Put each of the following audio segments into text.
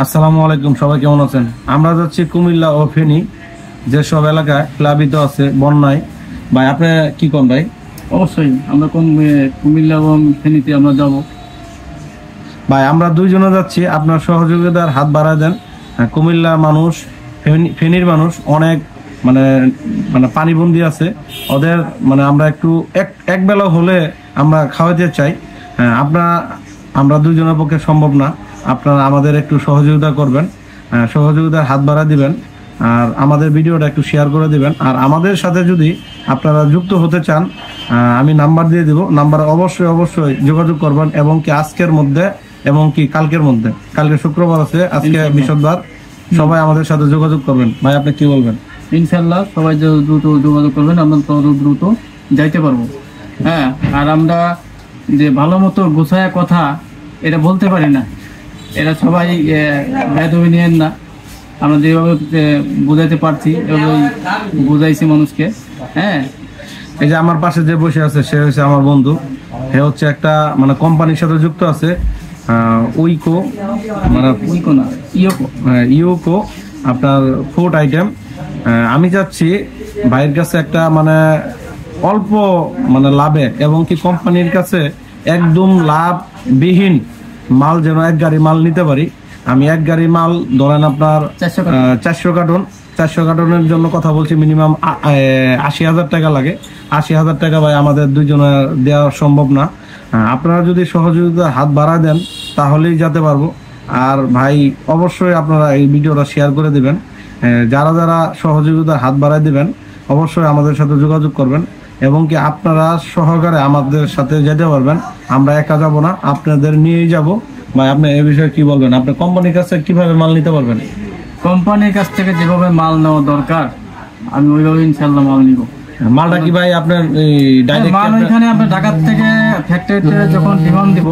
আসসালামু আলাইকুম, সবাই কেমন আছেন? আমরা যাচ্ছি কুমিল্লা ও ফেনী, যেসব এলাকায় প্লাবিত আছে বন্যায়। ভাই আপনি কি কোন ভাই? অবশ্যই আমরা কুমিল্লা এবং ফেনীতে আমরা যাব। ভাই আমরা দুইজনে যাচ্ছি, আপনার সহযোগিতার হাত বাড়ায় দেন। কুমিল্লার মানুষ, ফেনীর মানুষ অনেক মানে মানে পানিবন্দী আছে, ওদের মানে আমরা একটু এক বেলা হলে আমরা খাওয়াতে চাই। আমরা দুইজনের পক্ষে সম্ভব না, আপনারা আমাদের একটু সহযোগিতা করবেন, সহযোগিতার হাত বাড়া দিবেন, আর আমাদের ভিডিওটা একটু শেয়ার করে দিবেন। আর আমাদের সাথে যদি আপনারা যুক্ত হতে চান, আমি নাম্বার দিয়ে দিব, নাম্বার অবশ্যই যোগাযোগ করবেন, এবং কি আজকের মধ্যে এবং কি কালকের মধ্যে। কালকে শুক্রবার আছে, আজকে বৃহস্পতিবার, সবাই আমাদের সাথে যোগাযোগ করবেন। ভাই আপনি কি বলবেন? ইনশাল্লাহ সবাই দ্রুত যোগাযোগ করবেন, আমরা দ্রুত যাইতে পারবো। হ্যাঁ, আর আমরা যে ভালো মতো গোছায়া কথা এটা বলতে পারি না, এটা সবাই বেদবি নিয়েন না। আমরা যেভাবে বোঝাইতে পারছি এভাবেই বোঝাইছি মানুষকে। হ্যাঁ, এই যে আমার পাশে যে বসে আছে সে হচ্ছে আমার বন্ধু, সে হচ্ছে একটা মানে কোম্পানির সাথে যুক্ত আছে, উইকো মানে ইউকো আপনার ফুড আইটেম। আমি চাচ্ছি ভাইয়ের কাছে একটা মানে অল্প মানে লাভে এবং কি কোম্পানির কাছে একদম লাভবিহীন মাল যেন এক গাড়ি মাল নিতে পারি। আমি এক গাড়ি মাল ধরেন আপনার 400 কার্টনের জন্য কথা বলছি, মিনিমাম 80,000 টাকা লাগে। 80,000 টাকা ভাই আমাদের দুইজনের দেওয়া সম্ভব না। আপনারা যদি সহযোগিতার হাত বাড়ায় দেন তাহলেই যেতে পারবো। আর ভাই অবশ্যই আপনারা এই ভিডিওটা শেয়ার করে দিবেন, যারা যারা সহযোগিতার হাত বাড়ায় দিবেন অবশ্যই আমাদের সাথে যোগাযোগ করবেন, এবং কি আপনারা সহকারে আমাদের সাথে যেতে পারবেন। আমরা একা যাব না, আপনাদের নিয়েই যাব। ভাই আপনি এই বিষয়ে কি বলবেন? আপনি কোম্পানির কাছে কিভাবে মাল নিতে পারবেন? কোম্পানির কাছ থেকে যেভাবে মাল নেওয়া দরকার আমি ওইভাবে ইনশাল্লাহ মাল নিব। মালটা কি ভাই আপনার মাল ওইখানে আপনার ঢাকা থেকে ফ্যাক্টরিতে যখন ডিমান্ড দিব,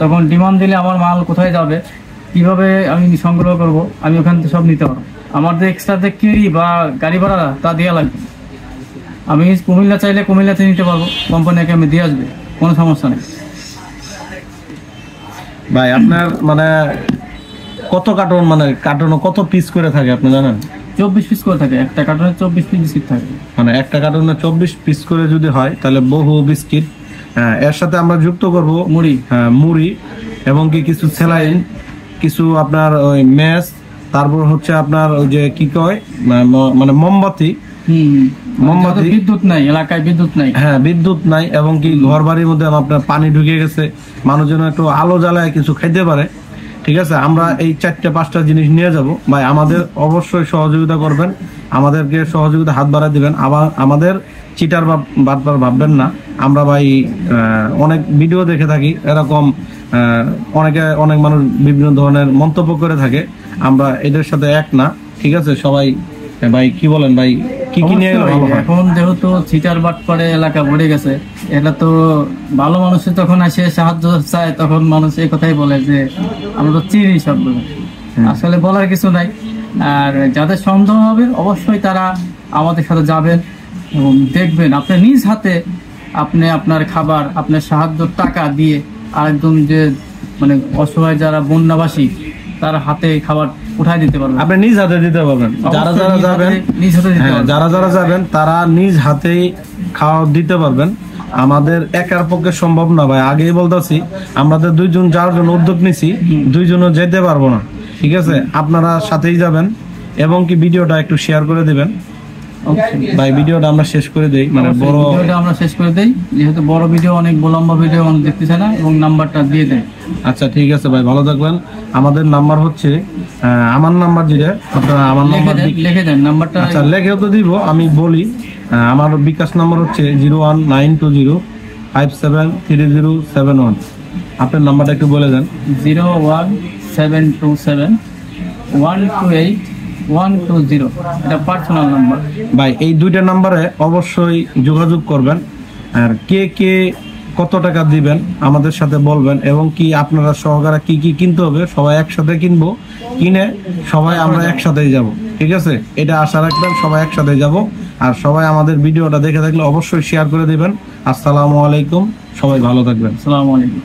তখন ডিমান্ড দিলে আমার মাল কোথায় যাবে, কিভাবে আমি সংগ্রহ করব, আমি ওখান থেকে সব নিতে পারবো। আমার যে এক্সট্রা যে কিরি বা গাড়ি ভাড়া তা দেওয়া লাগবে। আমি কুমিল্লা চাইলে কুমিল্লাতে নিতে পারবো, কোম্পানিকে আমি দিয়ে আসবে, কোনো সমস্যা নেই। ভাই আপনার মানে কত কার্টন, মানে কার্টনে কত পিস করে থাকে আপনি জানেন? 24 পিস করে থাকে, একটা কার্টনে 24 পিস বিস্কিট থাকে। মানে একটা কার্টনে 24 পিস করে যদি হয় তাহলে বহু বিস্কিট। এর সাথে আমরা যুক্ত করব মুড়ি এবং কি কিছু স্যালাইন, কিছু আপনার ওই মেস, তারপর হচ্ছে আপনার ওই যে কি কয় মানে মোমবাতি। বিদ্যুৎ নাই এলাকায়, বিদ্যুৎ নাই। হ্যাঁ, বিদ্যুৎ নাই, এবং কি ঘর বাড়ির মধ্যে আপনার পানি ঢুকে গেছে, মানুষজন একটু আলো জ্বালায় কিছু খাইতে পারে। ঠিক আছে, আমরা এই 4-5টা জিনিস নিয়ে যাব। ভাই আমাদের অবশ্যই সহযোগিতা করবেন, আমাদেরকে সহযোগিতা হাত বাড়ায় দিবেন। আবার আমাদের চিটার বাটপার ভাববেন না। আমরা ভাই অনেক ভিডিও দেখে থাকি, এরকম অনেক মানুষ বিভিন্ন ধরনের মন্তব্য করে থাকে, আমরা এদের সাথে এক না। ঠিক আছে সবাই, ভাই কি বলেন ভাই, কি নিয়ে এখন যেহেতু চিটার বাটপারে এলাকা ভরে গেছে, এটা তো ভালো মানুষের তখন এসে সাহায্য চায়, তখন মানুষ এই কথাই বলে যে আমরা তো চিনি সবগুলো। আসলে বলার কিছু নাই। আর যাদের সন্দেহ হবে অবশ্যই তারা আমাদের সাথে যাবেন এবং দেখবেন আপনি নিজ হাতে আপনি আপনার খাবার, আপনার সাহায্য টাকা দিয়ে আরেকজন যে মানে অসহায় যারা বন্যাবাসী তার হাতে খাবার উঠাই দিতে পারবেন, আপনি নিজ হাতে দিতে পারবেন। যারা যারা যাবেন তারা নিজ হাতেই খাওয়া দিতে পারবেন। আমাদের একার পক্ষে সম্ভব না ভাই, আগেই বলতেছি, আমাদের দুইজন যাওয়ার জন্য উদ্যোগ নিছি, দুইজনও যেতে পারবো না। ঠিক আছে, আপনারা সাথেই যাবেন, এবং কি ভিডিওটা একটু শেয়ার করে দিবেন। ভাই ভিডিওটা আমরা শেষ করে দেই, মানে বড় ভিডিওটা আমরা শেষ করে দেই, যেহেতু বড় ভিডিও অনেক লম্বা ভিডিও মানুষ দেখতে চায় না, এবং নাম্বারটা দিয়ে দেয়। আচ্ছা ঠিক আছে ভাই, ভালো থাকবেন। আমাদের নাম্বার হচ্ছে আমার নাম্বার যেটা, আপনারা আমার নাম্বার লিখে দেন নাম্বারটা। আচ্ছা লিখেও তো দিব, আমি বলি। আমার বিকাশ নাম্বার হচ্ছে 01920573071। আপনার নাম্বারটা একটু বলে দেন। 01727128120। এটা পার্সোনাল নাম্বার। ভাই এই দুইটা নাম্বারে অবশ্যই যোগাযোগ করবেন, আর কে কত টাকা দিবেন আমাদের সাথে বলবেন, এবং কি আপনারা সহকারে কি কিনতে হবে সবাই একসাথে কিনবো, কিনে সবাই আমরা একসাথেই যাব। ঠিক আছে, এটা আশা রাখবেন, সবাই একসাথে যাব। আর সবাই আমাদের ভিডিওটা দেখে থাকলে অবশ্যই শেয়ার করে দিবেন। আসসালামু আলাইকুম, সবাই ভালো থাকবেন। আসসালামু আলাইকুম।